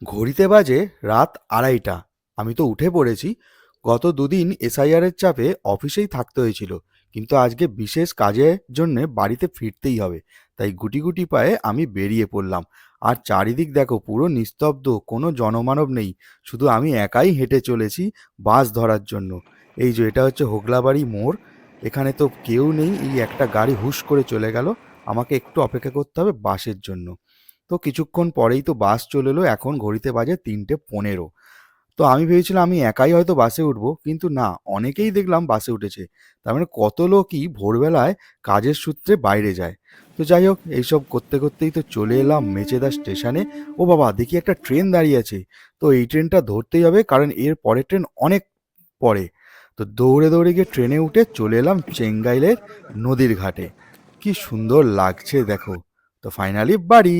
ঘড়িতে বাজে রাত 2:30। আমি তো উঠে পড়েছি। গত দুদিন এসআইআর এর চাপে অফিসেই থাকতে হয়েছিল, কিন্তু আজকে বিশেষ কাজের জন্য বাড়িতে ফিরতেই হবে। তাই গুটি গুটি পায়ে আমি বেরিয়ে পড়লাম। আর চারিদিক দেখো, পুরো নিস্তব্ধ, কোনো জনমানব নেই। শুধু আমি একাই হেঁটে চলেছি বাস ধরার জন্য। এই যে এটা হচ্ছে হোগলাবাড়ি মোড়। এখানে তো কেউ নেই, এই একটা গাড়ি হুশ করে চলে গেল। আমাকে একটু অপেক্ষা করতে হবে বাসের জন্য। তো কিছুক্ষণ পরেই তো বাস চলে এলো। এখন ঘড়িতে বাজে 3:15। তো আমি ভেবেছিলাম আমি একাই হয়তো বাসে উঠবো, কিন্তু না, অনেকেই দেখলাম বাসে উঠেছে। তার মানে কত লোকই ভোরবেলায় কাজের সূত্রে বাইরে যায়। তো যাই হোক, এইসব করতে করতেই তো চলে এলাম মেচেদা স্টেশনে। ও বাবা, দেখি একটা ট্রেন দাঁড়িয়ে আছে। তো এই ট্রেনটা ধরতেই হবে, কারণ এর পরের ট্রেন অনেক পরে। তো দৌড়ে দৌড়ে গিয়ে ট্রেনে উঠে চলে এলাম চেঙ্গাইলের নদীর ঘাটে। কি সুন্দর লাগছে দেখো। তো ফাইনালি বাড়ি।